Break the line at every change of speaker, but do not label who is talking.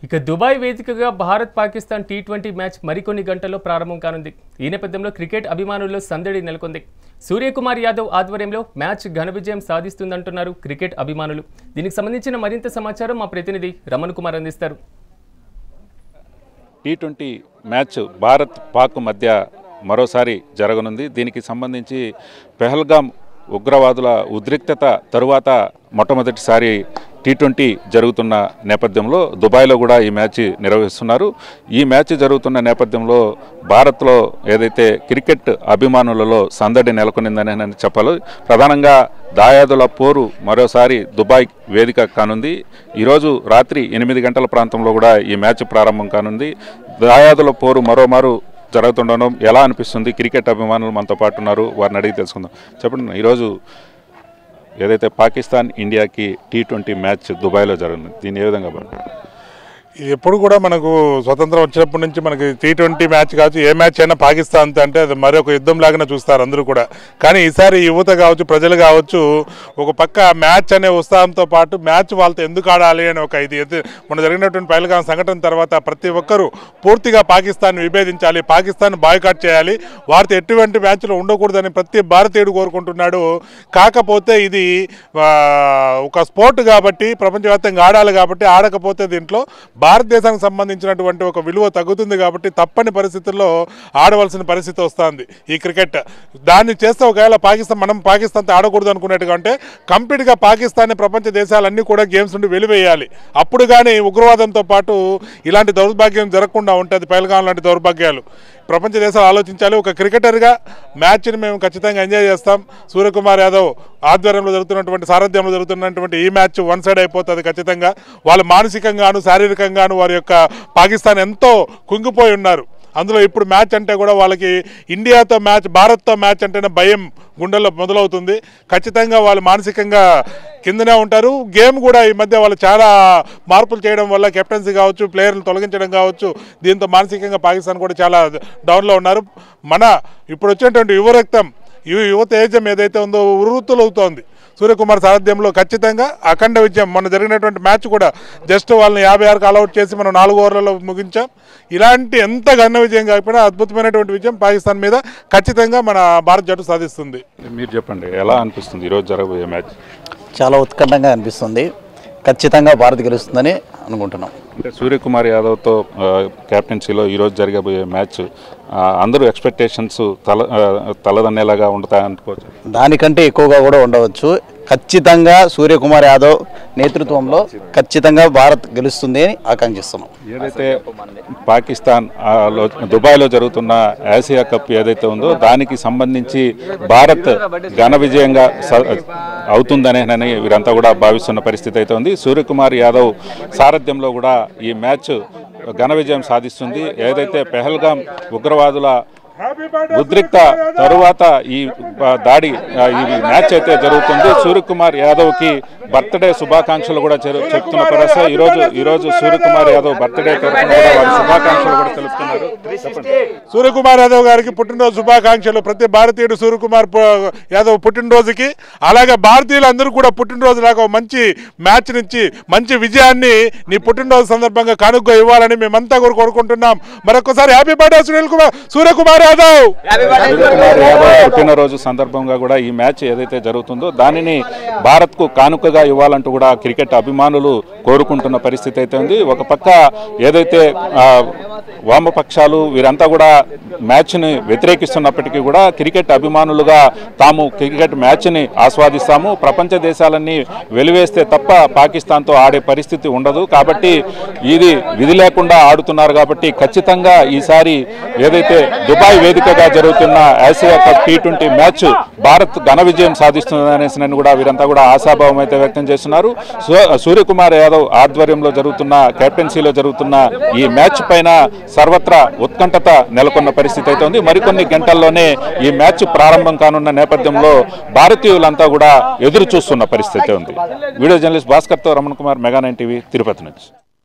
ఇక దుబాయ్ వేదికగా Bharat Pakistan T20 match మరికొన్ని గంటల్లో ప్రారంభం కానుంది. ఈ నేపథ్యంలో క్రికెట్ అభిమానుల్లో సందడి నెలకొంది. సూర్యకుమార్ యాదవ్ ఆధ్వర్యంలో మ్యాచ్ ఘన విజయం సాధిస్తుందంటున్నారు క్రికెట్ అభిమానులు. దీనికి సంబంధించిన మరింత సమాచారం మా ప్రతినిధి రమణ్ కుమార్ అందిస్తారు.
టీ20 మ్యాచ్ భారత్ పాక్ మధ్య మరోసారి జరగనుంది. దీనికి సంబంధించి పెహల్గాం ఉగ్రవాదుల ఉద్రిక్తత తరువాత మొట్టమొదటిసారి టీ20 జరుగుతున్న నేపథ్యంలో దుబాయ్లో కూడా ఈ మ్యాచ్ నిర్వహిస్తున్నారు. ఈ మ్యాచ్ జరుగుతున్న నేపథ్యంలో భారత్లో ఏదైతే క్రికెట్ అభిమానులలో సందడి నెలకొనిందని చెప్పాలి. ప్రధానంగా దాయాదుల పోరు మరోసారి దుబాయ్ వేదిక కానుంది. ఈరోజు రాత్రి 8 గంటల ప్రాంతంలో కూడా ఈ మ్యాచ్ ప్రారంభం కానుంది. దాయాదుల పోరు మరోమారు జరుగుతుండడం ఎలా అనిపిస్తుంది? క్రికెట్ అభిమానులు మనతో పాటు ఉన్నారు, వారిని అడిగి తెలుసుకుందాం. చెప్పండి, ఈరోజు ఏదైతే పాకిస్తాన్ ఇండియాకి టీ20 మ్యాచ్ దుబాయ్లో జరుగుతుంది, దీన్ని ఏ విధంగా పడుతుంది?
ఎప్పుడు కూడా మనకు స్వతంత్రం వచ్చినప్పటి నుంచి మనకి టీ20 మ్యాచ్ కావచ్చు, ఏ మ్యాచ్ అయినా పాకిస్తాన్తో అంటే అది మరొక యుద్ధం లాగానే చూస్తారు అందరూ కూడా. కానీ ఈసారి యువత కావచ్చు, ప్రజలు కావచ్చు, ఒక పక్క మ్యాచ్ అనే ఉత్సాహంతో పాటు మ్యాచ్ వాళ్ళతో ఎందుకు ఆడాలి అని ఒక ఇది మన జరిగినటువంటి పహల్గాం సంఘటన తర్వాత ప్రతి ఒక్కరూ పూర్తిగా పాకిస్తాన్ విభేదించాలి, పాకిస్తాన్ బాయ్కాట్ చేయాలి, వారితో ఎటువంటి మ్యాచ్లు ఉండకూడదని ప్రతి భారతీయుడు కోరుకుంటున్నాడు. కాకపోతే ఇది ఒక స్పోర్ట్ కాబట్టి, ప్రపంచవ్యాప్తంగా ఆడాలి కాబట్టి, ఆడకపోతే దీంట్లో భారతదేశానికి సంబంధించినటువంటి ఒక విలువ తగ్గుతుంది కాబట్టి తప్పని పరిస్థితుల్లో ఆడవలసిన పరిస్థితి వస్తుంది ఈ క్రికెట్. దాన్ని చేస్తే ఒకవేళ మనం పాకిస్తాన్తో ఆడకూడదు అనుకునేట్టుగా అంటే కంప్లీట్గా పాకిస్తాన్ని ప్రపంచ దేశాలన్నీ కూడా గేమ్స్ నుండి వెలివేయాలి. అప్పుడు కానీ ఉగ్రవాదంతో పాటు ఇలాంటి దౌర్భాగ్యం జరగకుండా ఉంటుంది. పహల్గాం లాంటి దౌర్భాగ్యాలు ప్రపంచ దేశాలు ఆలోచించాలి. ఒక క్రికెటర్గా మ్యాచ్ని మేము ఖచ్చితంగా ఎంజాయ్ చేస్తాం. సూర్యకుమార్ యాదవ్ ఆధ్వర్యంలో జరుగుతున్నటువంటి సారథ్యంలో జరుగుతున్నటువంటి ఈ మ్యాచ్ వన్ సైడ్ అయిపోతుంది ఖచ్చితంగా. వాళ్ళు మానసికంగాను శారీరకంగాను వారి యొక్క పాకిస్తాన్ ఎంతో కుంగిపోయి ఉన్నారు. అందులో ఇప్పుడు మ్యాచ్ అంటే కూడా వాళ్ళకి ఇండియాతో మ్యాచ్, భారత్తో మ్యాచ్ అంటేనే భయం గుండెల్లో మొదలవుతుంది. ఖచ్చితంగా వాళ్ళు మానసికంగా కిందనే ఉంటారు. గేమ్ కూడా ఈ మధ్య వాళ్ళు చాలా మార్పులు చేయడం వల్ల కెప్టెన్సీ కావచ్చు, ప్లేయర్లు తొలగించడం కావచ్చు, దీంతో మానసికంగా పాకిస్తాన్ కూడా చాలా డౌన్లో ఉన్నారు. మన ఇప్పుడు వచ్చేటువంటి యువరక్తం, యువత ఏజం ఏదైతే ఉందో ఉరుతులవుతోంది. సూర్యకుమార్ సారథ్యంలో ఖచ్చితంగా అఖండ విజయం. మొన్న జరిగినటువంటి మ్యాచ్ కూడా జస్ట్ వాళ్ళని 56కు ఆల్అౌట్ చేసి మనం 4 ఓవర్లలో ముగించాం. ఇలాంటి ఎంత ఘన విజయం కాకపోయినా అద్భుతమైనటువంటి విజయం పాకిస్తాన్ మీద ఖచ్చితంగా మన భారత జట్టు సాధిస్తుంది.
మీరు చెప్పండి, ఎలా అనిపిస్తుంది ఈరోజు జరగబోయే మ్యాచ్?
చాలా ఉత్కంఠంగా అనిపిస్తుంది. ఖచ్చితంగా భారత్ గెలుస్తుందని అనుకుంటున్నాం.
అంటే సూర్యకుమార్ యాదవ్తో కెప్టెన్సీలో ఈరోజు జరగబోయే మ్యాచ్ అందరూ ఎక్స్పెక్టేషన్స్ తలదన్నేలాగా ఉంటాయనుకోవచ్చు.
దానికంటే ఎక్కువగా కూడా ఉండవచ్చు. ఖచ్చితంగా సూర్యకుమార్ యాదవ్ నేతృత్వంలో ఖచ్చితంగా భారత్ గెలుస్తుంది అని ఆకాంక్షిస్తున్నాం.
ఏదైతే పాకిస్తాన్ దుబాయ్లో జరుగుతున్న ఆసియా కప్ ఏదైతే ఉందో దానికి సంబంధించి భారత్ ఘన విజయంగా అవుతుందనేనని వీరంతా కూడా భావిస్తున్న పరిస్థితి అయితే ఉంది. సూర్యకుమార్ యాదవ్ సారథ్యంలో కూడా ఈ మ్యాచ్ ఘన విజయం సాధిస్తుంది. ఏదైతే పెహల్గాం ఉగ్రవాదుల ఉద్రిక్త తరువాత ఈ దాడి, ఈ మ్యాచ్ అయితే జరుగుతుంది. సూర్యకుమార్ యాదవ్కి బర్త్డే శుభాకాంక్షలు కూడా చెప్తున్న పరిస్థితి. ఈరోజు సూర్యకుమార్ యాదవ్ బర్త్డే తరఫున కూడా వారి శుభాకాంక్షలు కూడా తెలుపుతున్నారు.
సూర్యకుమార్ యాదవ్ గారికి పుట్టినరోజు శుభాకాంక్షలు. ప్రతి భారతీయుడు సూర్యకుమార్ యాదవ్ పుట్టినరోజుకి, అలాగే భారతీయులందరూ కూడా పుట్టినరోజు లాగా మంచి మ్యాచ్ నుంచి మంచి విజయాన్ని నీ పుట్టినరోజు సందర్భంగా కానుగ్గా ఇవ్వాలని మేమంతా కూడా కోరుకుంటున్నాం. మరొకసారి హ్యాపీ బర్త్డే సూర్యకుమార్ యాదవ్.
పుట్టినరోజు సందర్భంగా కూడా ఈ మ్యాచ్ ఏదైతే జరుగుతుందో దానిని భారత్కు కానుకగా ఇవ్వాలంటూ కూడా క్రికెట్ అభిమానులు కోరుకుంటున్న పరిస్థితి అయితే ఉంది. ఒక పక్క ఏదైతే వామపక్షాలు వీరంతా కూడా మ్యాచ్ని వ్యతిరేకిస్తున్నప్పటికీ కూడా క్రికెట్ అభిమానులుగా తాము క్రికెట్ మ్యాచ్ని ఆస్వాదిస్తాము, ప్రపంచ దేశాలన్నీ వెలివేస్తే తప్ప పాకిస్తాన్తో ఆడే పరిస్థితి ఉండదు, కాబట్టి ఇది విధి లేకుండా ఆడుతున్నారు కాబట్టి ఖచ్చితంగా ఈసారి ఏదైతే దుబాయ్ వేదికగా జరుగుతున్న Asia cup T20 match Bharat ఘన విజయం సాధిస్తుందనేసి కూడా వీరంతా కూడా ఆశాభావం అయితే వ్యక్తం చేస్తున్నారు. సూర్యకుమార్ యాదవ్ ఆధ్వర్యంలో జరుగుతున్న, కెప్టెన్సీలో జరుగుతున్న ఈ మ్యాచ్ పైన సర్వత్రా ఉత్కంఠత నెలకొన్న పరిస్థితి అయితే ఉంది. మరికొన్ని గంటల్లోనే ఈ మ్యాచ్ ప్రారంభం కానున్న నేపథ్యంలో భారతీయులంతా కూడా ఎదురు చూస్తున్న పరిస్థితి ఉంది. వీడియో జర్నలిస్ట్ భాస్కర్తో రమణ్ కుమార్, మెగా 9 టీవీ, తిరుపతి నుంచి.